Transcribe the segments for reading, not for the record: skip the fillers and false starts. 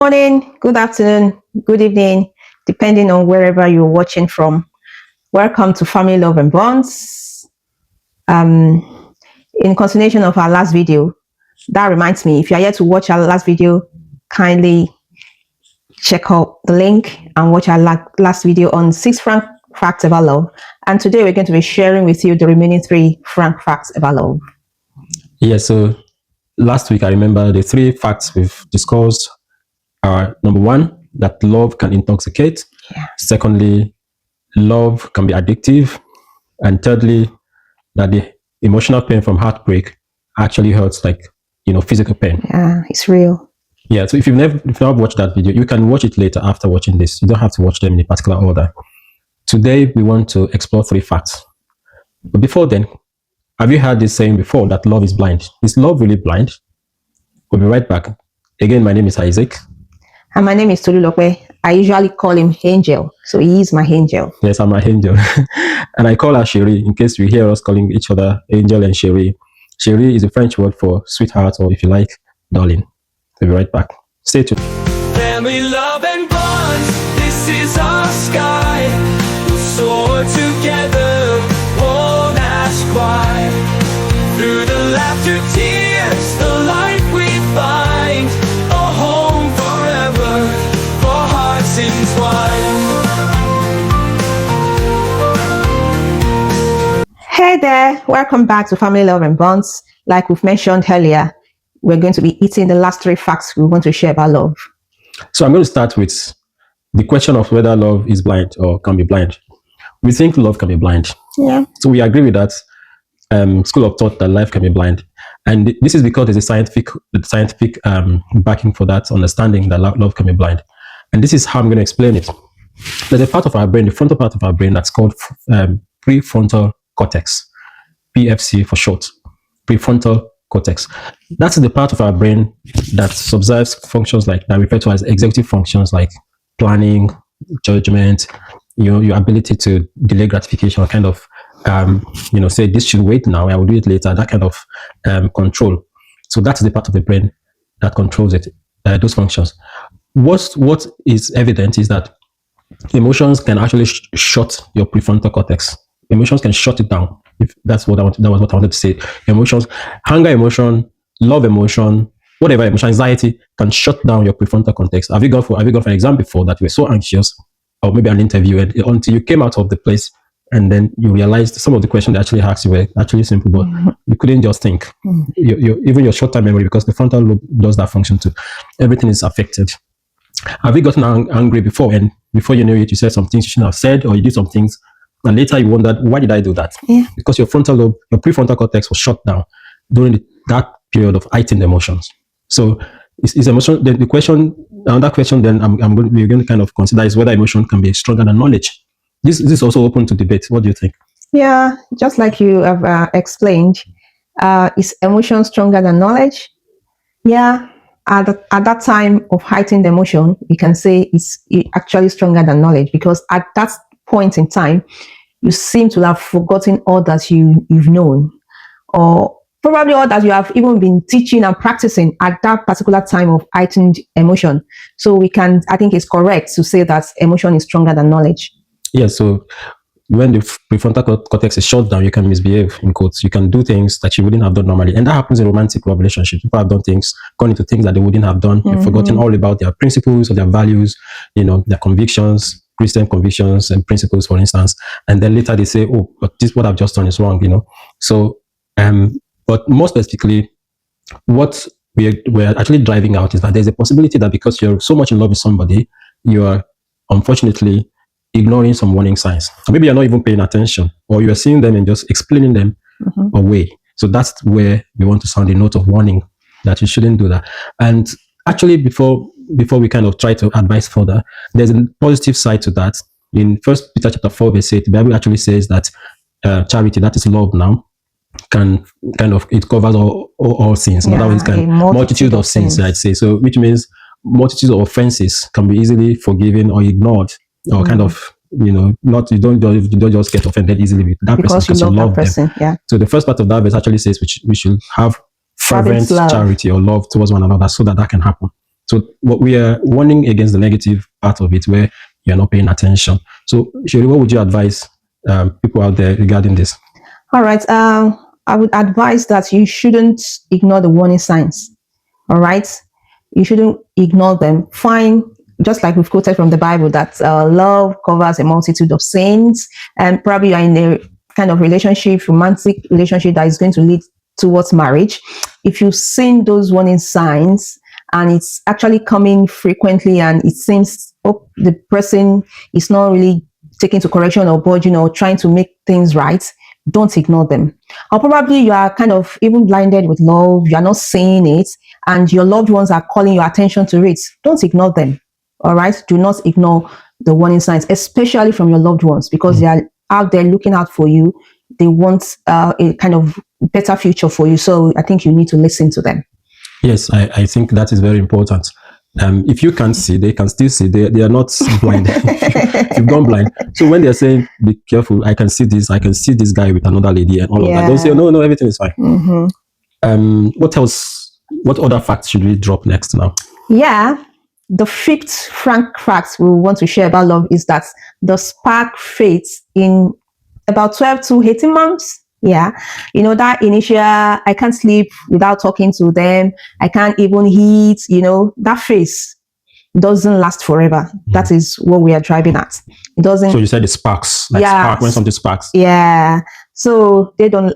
Morning, good afternoon, good evening, depending on wherever you're watching from. Welcome to Family Love and Bonds. In continuation of our last video, that reminds me, if you're yet to watch our last video, kindly check out the link and watch our last video on 6 frank facts about love. And today we're going to be sharing with you the remaining 3 frank facts about love. Yeah, so last week I remember the 3 facts we've discussed are: number 1, that love can intoxicate. Yeah. Secondly, love can be addictive. And thirdly, that the emotional pain from heartbreak actually hurts like, physical pain. Yeah, it's real. Yeah, so if you've never watched that video, you can watch it later after watching this. You don't have to watch them in a particular order. Today, we want to explore 3 facts. But before then, have you heard this saying before, that love is blind? Is love really blind? We'll be right back. Again, my name is Isaac. And my name is Tolulope. I usually call him Angel, so he is my angel. Yes, I'm my angel. And I call her Chérie, in case you hear us calling each other Angel and Chérie. Chérie is a French word for sweetheart, or if you like, darling. We'll be right back. Stay tuned. Family love and bonds, this is our sky. We'll soar together, won't ask why. Through the laughter, tears, the light we find, a home forever for hearts entwined. Hey there, welcome back to Family Love and Bonds. Like we've mentioned earlier, we're going to be eating the last 3 facts we want to share about love. So I'm going to start with the question of whether love is blind or can be blind. We think love can be blind. Yeah. So we agree with that school of thought that life can be blind. And this is because there's a scientific backing for that understanding that love can be blind. And this is how I'm going to explain it. There's a part of our brain, the frontal part of our brain, that's called prefrontal cortex, PFC for short, prefrontal cortex. That's the part of our brain that observes functions like that, referred to as executive functions like planning, judgment, your ability to delay gratification, kind of, say this should wait now, I will do it later, that kind of control. So that's the part of the brain that controls it, those functions. What is evident is that emotions can actually shut your prefrontal cortex. Emotions can shut it down. If that's what that was what I wanted to say. Emotions, hunger emotion, love emotion, whatever emotion, anxiety can shut down your prefrontal cortex. Have you gone for an exam before that you were so anxious, or maybe an interview, until you came out of the place and then you realized some of the questions they actually asked you were actually simple, but you couldn't just think. Even your short-term memory, because the frontal lobe does that function too, everything is affected. Have you gotten angry before, and before you knew it, you said some things you shouldn't have said, or you did some things, and later you wondered, why did I do that? Yeah. Because your frontal lobe, your prefrontal cortex was shut down during that period of heightened emotions. So is emotion, the question, another question then we're going to kind of consider is whether emotion can be stronger than knowledge. This is also open to debate. What do you think? Yeah, just like you have explained, is emotion stronger than knowledge? Yeah, at that time of heightened emotion, we can say it's actually stronger than knowledge, because at that point in time, you seem to have forgotten all that you've known, or probably all that you have even been teaching and practicing at that particular time of heightened emotion. So I think it's correct to say that emotion is stronger than knowledge. Yeah, so when the prefrontal cortex is shut down, you can misbehave, in quotes. You can do things that you wouldn't have done normally. And that happens in romantic relationships. People have gone into things that they wouldn't have done. They've forgotten all about their principles or their values, their convictions, Christian convictions and principles, for instance. And then later they say, oh, but this, what I've just done is wrong, So, but more specifically, what we're actually driving out is that there's a possibility that because you're so much in love with somebody, you are unfortunately ignoring some warning signs. Or maybe you're not even paying attention, or you're seeing them and just explaining them away. So that's where we want to sound a note of warning that you shouldn't do that. And actually, before we kind of try to advise further, there's a positive side to that. In 1 Peter chapter 4, verse 8, the Bible actually says that charity, that is love now, can kind of, it covers all sins. In other words, multitude of sins, I'd say. So, which means multitudes of offenses can be easily forgiven or ignored, or kind of, not you don't just get offended easily with that because person because you love person, them. Yeah. So the first part of that verse actually says we should have fervent charity or love towards one another, so that can happen. So what we are warning against the negative part of it, where you're not paying attention. So, Shirley, what would you advise people out there regarding this? All right. I would advise that you shouldn't ignore the warning signs. All right. You shouldn't ignore them. Fine. Just like we've quoted from the Bible, that love covers a multitude of sins, and probably you're in a kind of relationship, romantic relationship that is going to lead towards marriage. If you've seen those warning signs and it's actually coming frequently, and it seems the person is not really taking to correction or budging or trying to make things right, don't ignore them. Or probably you are kind of even blinded with love, you are not seeing it, and your loved ones are calling your attention to it. Don't ignore them. All right. Do not ignore the warning signs, especially from your loved ones, because they are out there looking out for you. They want a kind of better future for you. So I think you need to listen to them. Yes, I think that is very important. If you can't see, they can still see. They are not blind. If you've gone blind. So when they're saying, be careful, I can see this guy with another lady and all of that. Don't say, no, everything is fine. What else? What other facts should we drop next now? Yeah. The fifth frank fact we want to share about love is that the spark fades in about 12 to 18 months. Yeah. You know, that initial, I can't sleep without talking to them, I can't even eat, that phase doesn't last forever. That is what we are driving at. It doesn't. So you said the sparks, like spark, when something sparks. Yeah. So they don't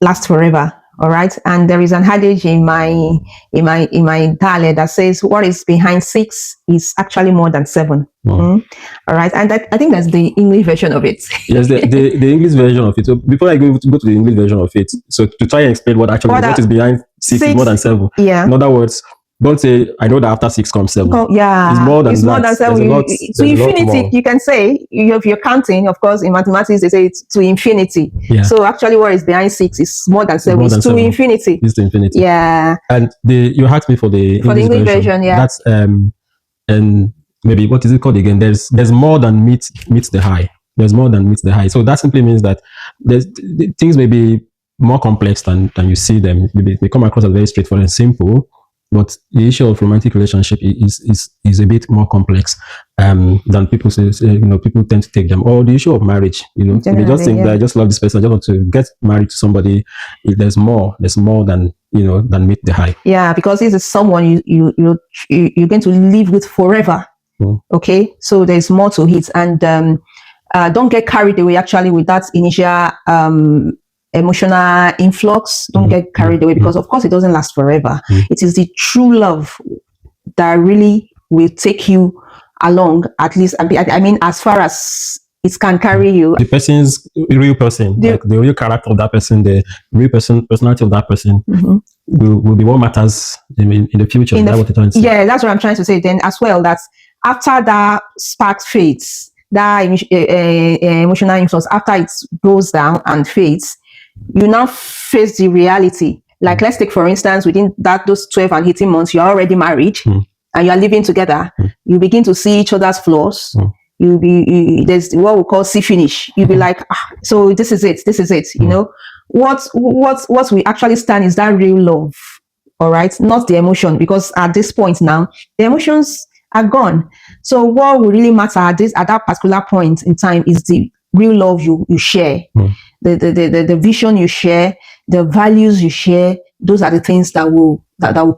last forever. All right. And there is an adage in my dialect that says what is behind 6 is actually more than 7. All right. And I think that's the English version of it. Yes, the English version of it. So before I go to the English version of it, so to try and explain what is behind 6 is more than 7. Yeah. In other words, don't say, I know that after 6 comes 7. Yeah. It's more than 7. To infinity, you can say, if you're counting, of course, in mathematics, they say it's to infinity. Yeah. So actually what is behind 6 is more than 7. It's to infinity. It's to infinity. Yeah. And you asked me for the English version. Yeah. That's, and maybe, what is it called again? There's more than meets the high. There's more than meets the high. So that simply means that things may be more complex than you see them. They come across as very straightforward and simple. But the issue of romantic relationship is a bit more complex than people say. People tend to take them. Or the issue of marriage. They just think that I just love this person. I just want to get married to somebody. There's more than meet the high. Yeah, because this is someone you're going to live with forever. Okay, so there's more to it, and don't get carried away. Actually, with that initial emotional influx, don't get carried away, because of course it doesn't last forever. It is the true love that really will take you along, at least, I mean, as far as it can carry you. The person's real person, like the real character of that person, the real personality of that person will be what matters in the future. Is that what you're trying to say? Yeah, that's what I'm trying to say. Then as well, that after that spark fades, that emotional influx, after it goes down and fades, you now face the reality. Like, let's take, for instance, within those 12 and 18 months, you're already married and you're living together. You begin to see each other's flaws. There's what we call see finish. You'll be like, so this is it. What we actually stand is that real love. All right. Not the emotion, because at this point now, the emotions are gone. So what will really matter at that particular point in time is the real love you share. The vision you share, the values you share. Those are the things that will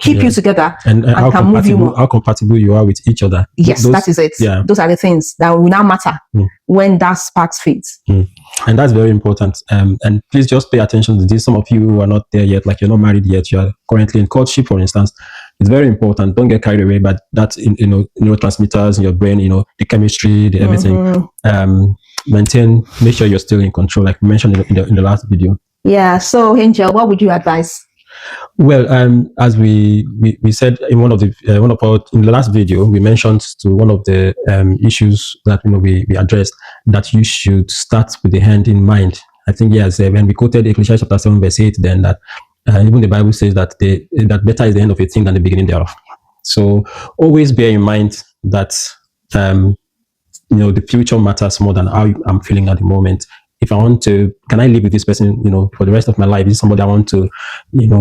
keep you together and can move you more. How compatible you are with each other. Yes, that is it. Yeah. Those are the things that will now matter when that sparks fades. And that's very important. And please just pay attention to this. Some of you who are not there yet, like you're not married yet, you are currently in courtship, for instance. It's very important. Don't get carried away by that, neurotransmitters in your brain, the chemistry, the everything. Make sure you're still in control, like we mentioned in the last video. Yeah. So, Angel, what would you advise? Well, as we said in in the last video, we mentioned to one of the issues that we addressed, that you should start with the end in mind. I think when we quoted Ecclesiastes chapter 7 verse 8, then that even the Bible says that that better is the end of a thing than the beginning thereof. So always bear in mind that the future matters more than how I'm feeling at the moment. If I want to, can I live with this person, for the rest of my life? Is somebody I want to,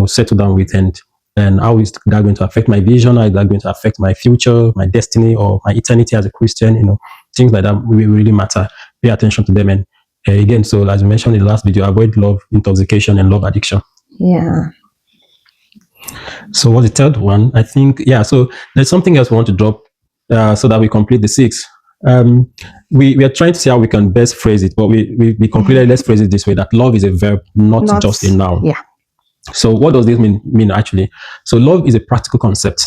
settle down with and and how is that going to affect my vision? How is that going to affect my future, my destiny, or my eternity as a Christian? Things like that really matter. Pay attention to them. And again, so as we mentioned in the last video, avoid love intoxication and love addiction. Yeah. So what's the third one? I think, yeah, so there's something else we want to drop so that we complete the 6. We are trying to see how we can best phrase it, but we concluded, let's phrase it this way, that love is a verb, not just a noun. Yeah. So what does this mean actually? So love is a practical concept.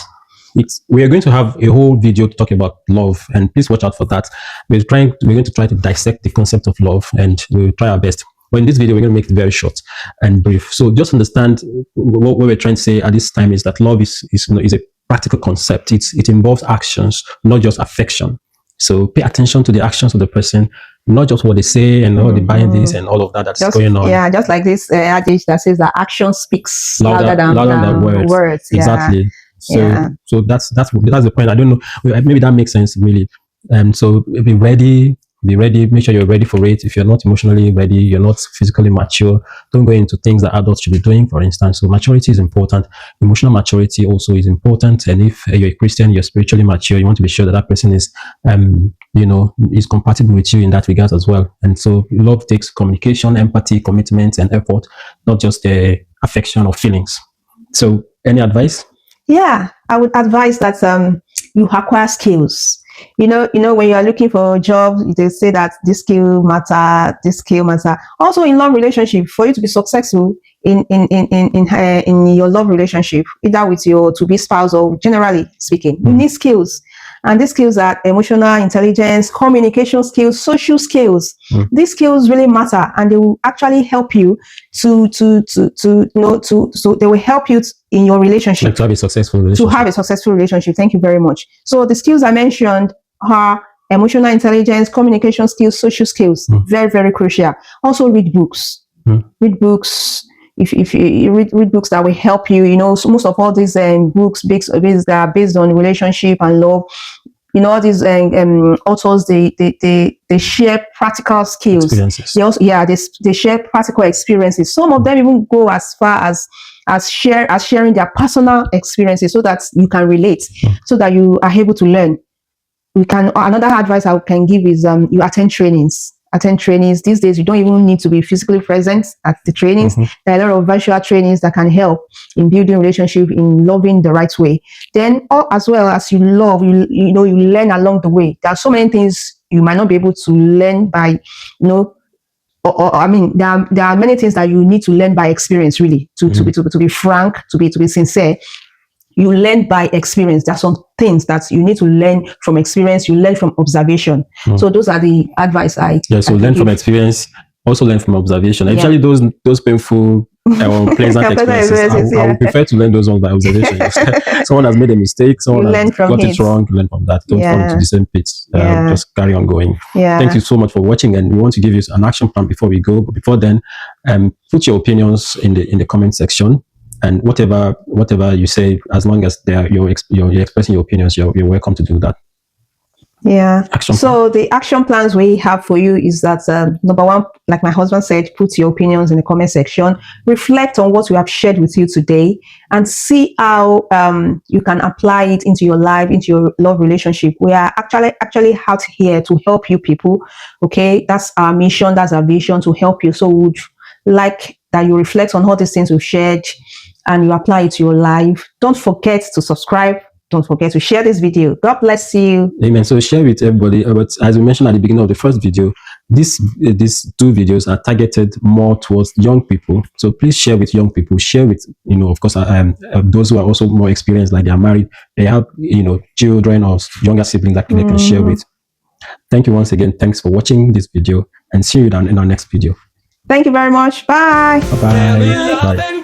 We are going to have a whole video to talk about love, and please watch out for that. We're going to try to dissect the concept of love, and we'll try our best. But in this video, we're going to make it very short and brief. So just understand what we're trying to say at this time is that love is a practical concept. It involves actions, not just affection. So pay attention to the actions of the person, not just what they say and all the buying this and all of that's going on. Yeah, just like this adage that says that action speaks louder than words. Exactly. Yeah. So that's the point. I don't know. Maybe that makes sense really. So be ready. Make sure you're ready for it. If you're not emotionally ready, you're not physically mature, don't go into things that adults should be doing, for instance. So maturity is important. Emotional maturity also is important. And if you're a Christian, you're spiritually mature, you want to be sure that person is is compatible with you in that regard as well. And so love takes communication, empathy, commitment, and effort, not just affection or feelings. So any advice? Yeah, I would advise that you acquire skills. When you are looking for a job, they say that this skill matter. Also in love relationship, for you to be successful in your love relationship, either with your to-be spouse or generally speaking, you need skills. And these skills are emotional intelligence, communication skills, social skills. These skills really matter, and they will actually help you so they will help you in your relationship. Like to have a successful relationship. Thank you very much. So the skills I mentioned are emotional intelligence, communication skills, social skills. Very, very crucial. Also read books. Read books. If you read books that will help you, so most of all these books that are based on relationship and love, all these authors, they share practical skills. They share practical experiences. Some of them even go as far as sharing their personal experiences, so that you can relate, so that you are able to learn. Another advice I can give is you attend trainings. These days, you don't even need to be physically present at the trainings. There are a lot of virtual trainings that can help in building relationship, in loving the right way. Then, as well as you love, you learn along the way. There are so many things you might not be able to learn by, there are many things that you need to learn by experience, really, to be frank, to be sincere. You learn by experience. There are some things that you need to learn from experience. You learn from observation. So those are the advice so learn from experience, also learn from observation. Actually, those painful pleasant experiences, I would prefer to learn those ones by observation. Someone has made a mistake, someone has got it wrong, learn from that. Don't fall into the same pit. Just carry on going. Thank you so much for watching, and we want to give you an action plan before we go. But before then, put your opinions in the comment section. And whatever you say, as long as you're expressing your opinions, you're welcome to do that. So the action plans we have for you is that number one, like my husband said, put your opinions in the comment section. Reflect on what we have shared with you today, and see how you can apply it into your life, into your love relationship. We are actually out here to help you people. Okay, that's our mission. That's our vision, to help you. So we'd like that you reflect on all these things we've shared, and you apply it to your life. Don't forget to subscribe. Don't forget to share this video. God bless you. Amen. So share with everybody. But as we mentioned at the beginning of the first video, these 2 videos are targeted more towards young people. So please share with young people. Share with, of course, those who are also more experienced, like they are married. They have, children or younger siblings that they can share with. Thank you once again. Thanks for watching this video, and see you in our next video. Thank you very much. Bye. Bye-bye. Bye.